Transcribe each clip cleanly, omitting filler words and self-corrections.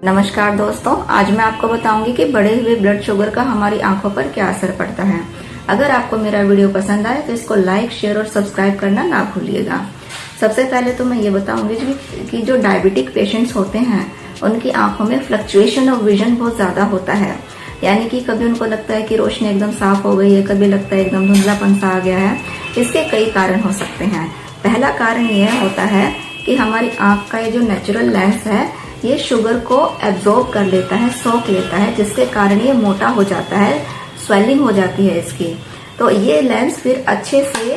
नमस्कार दोस्तों, आज मैं आपको बताऊंगी कि बढ़े हुए ब्लड शुगर का हमारी आंखों पर क्या असर पड़ता है। अगर आपको मेरा वीडियो पसंद आए तो इसको लाइक, शेयर और सब्सक्राइब करना ना भूलिएगा। सबसे पहले तो मैं ये बताऊंगी कि जो डायबिटिक पेशेंट्स होते हैं उनकी आंखों में फ्लक्चुएशन ऑफ विजन बहुत ज्यादा होता है। यानी कि कभी उनको लगता है कि रोशनी एकदम साफ हो गई है, कभी लगता है एकदम धुंधलापन सा आ गया है। इसके कई कारण हो सकते हैं। पहला कारण यह होता है कि हमारी आंख का ये जो नेचुरल लेंस है ये शुगर को एब्जॉर्ब कर लेता है, सोख लेता है, जिसके कारण ये मोटा हो जाता है, स्वेलिंग हो जाती है इसकी। तो ये लेंस फिर अच्छे से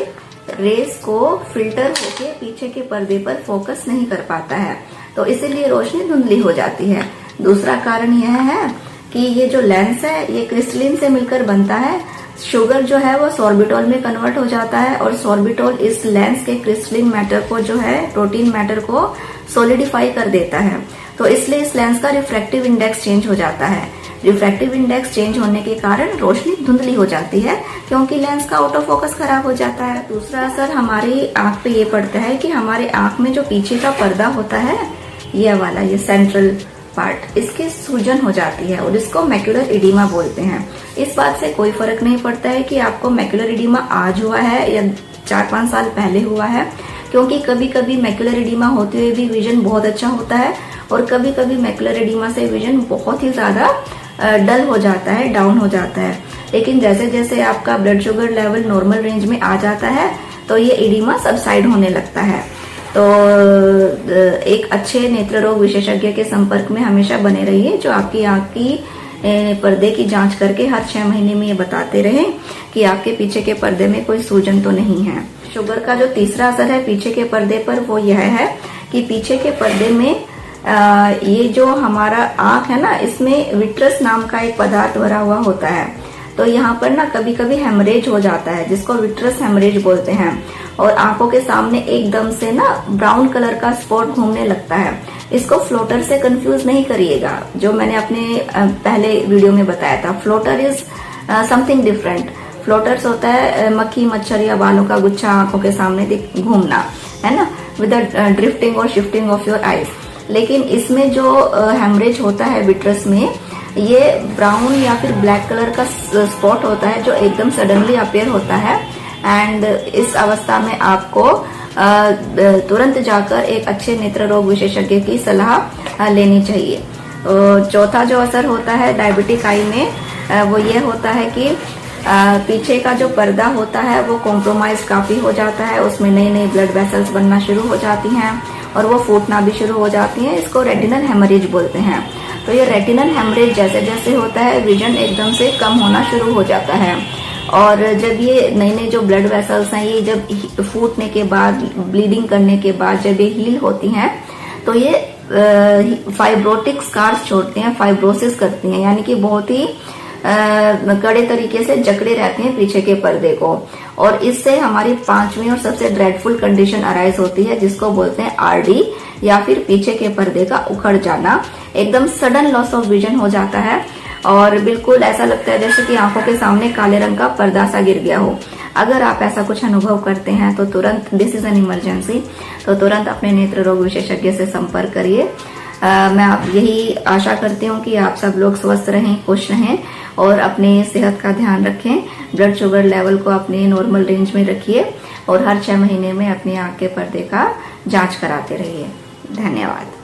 रेस को फिल्टर होके पीछे के पर्दे पर फोकस नहीं कर पाता है, तो इसीलिए रोशनी धुंधली हो जाती है। दूसरा कारण यह है कि ये जो लेंस है ये क्रिस्टलिन से मिलकर बनता है। शुगर जो है वो सॉर्बिटॉल में कन्वर्ट हो जाता है और सॉर्बिटॉल इस लेंस के क्रिस्टलिन मैटर को जो है प्रोटीन मैटर को सॉलिडिफाई कर देता है। तो इसलिए इस लेंस का रिफ्रैक्टिव इंडेक्स चेंज हो जाता है। रिफ्रैक्टिव इंडेक्स चेंज होने के कारण रोशनी धुंधली हो जाती है क्योंकि लेंस का ऑटो फोकस खराब हो जाता है। दूसरा असर हमारी आंख पे ये पड़ता है कि हमारे आंख में जो पीछे का पर्दा होता है ये वाला, ये सेंट्रल पार्ट, इसकी सूजन हो जाती है और इसको मैक्यूलर इडीमा बोलते हैं। इस बात से कोई फर्क नहीं पड़ता है कि आपको मैक्यूलर इडीमा आज हुआ है या 4-5 साल पहले हुआ है, क्योंकि कभी कभी मैक्यूलर इडीमा होते हुए भी विजन बहुत अच्छा होता है और कभी कभी मैक्यूलर इडीमा से विजन बहुत ही ज्यादा डल हो जाता है, डाउन हो जाता है। लेकिन जैसे जैसे आपका blood sugar level normal range में आ जाता है तो ये इडीमा सबसाइड होने लगता है। तो एक अच्छे नेत्र रोग विशेषज्ञ के संपर्क में हमेशा बने रहिए, जो आपकी आंख की पर्दे की जांच करके हर 6 महीने में ये बताते रहे कि आपके पीछे के पर्दे में कोई सूजन तो नहीं है। शुगर का जो तीसरा असर है पीछे के पर्दे पर वो यह है कि पीछे के पर्दे में ये जो हमारा आंख है ना, इसमें विट्रस नाम का एक पदार्थ भरा हुआ होता है। तो यहाँ पर ना कभी कभी हेमरेज हो जाता है, जिसको विट्रस हेमरेज बोलते हैं, और आंखों के सामने एकदम से ना ब्राउन कलर का स्पॉट घूमने लगता है। इसको फ्लोटर से कंफ्यूज नहीं करिएगा, जो मैंने अपने पहले वीडियो में बताया था। Floater is something different. Floaters होता है मक्खी, मच्छर या बालों का गुच्छा आंखों के सामने घूमना, है ना, विद ड्रिफ्टिंग और शिफ्टिंग ऑफ योर आईज। लेकिन इसमें जो हेमरेज होता है विट्रस में, ये ब्राउन या फिर ब्लैक कलर का स्पॉट होता है जो एकदम सडनली अपीयर होता है। एंड इस अवस्था में आपको तुरंत जाकर एक अच्छे नेत्र रोग विशेषज्ञ की सलाह लेनी चाहिए। चौथा जो असर होता है डायबिटिक आई में वो ये होता है कि पीछे का जो पर्दा होता है वो कॉम्प्रोमाइज काफी हो जाता है। उसमें नई नई ब्लड वेसल्स बनना शुरू हो जाती हैं और वो फूटना भी शुरू हो जाती हैं। इसको रेटिनल हेमरेज बोलते हैं। तो ये रेटिनल हेमरेज जैसे जैसे होता है विजन एकदम से कम होना शुरू हो जाता है। और जब ये नई नई जो ब्लड वेसल्स हैं ये जब फूटने के बाद, ब्लीडिंग करने के बाद जब ये हील होती हैं तो ये फाइब्रोटिक स्कार्स छोड़ती हैं, फाइब्रोसिस करती हैं, यानी कि बहुत ही कड़े तरीके से जकड़े रहते हैं पीछे के पर्दे को। और इससे हमारी 5वीं और सबसे ड्रेडफुल कंडीशन अराइज होती है, जिसको बोलते हैं आरडी, या फिर पीछे के पर्दे का उखड़ जाना। एकदम सडन लॉस ऑफ विजन हो जाता है और बिल्कुल ऐसा लगता है जैसे कि आंखों के सामने काले रंग का पर्दा सा गिर गया हो। अगर आप ऐसा कुछ अनुभव करते हैं तो तुरंत, दिस इज एन इमरजेंसी, तो तुरंत अपने नेत्र रोग विशेषज्ञ से संपर्क करिए। मैं आप यही आशा करती हूँ कि आप सब लोग स्वस्थ रहें, खुश रहें और अपने सेहत का ध्यान रखें। ब्लड शुगर लेवल को अपने नॉर्मल रेंज में रखिए और हर 6 महीने में अपनी आंख के पर्दे का जांच कराते रहिए। धन्यवाद।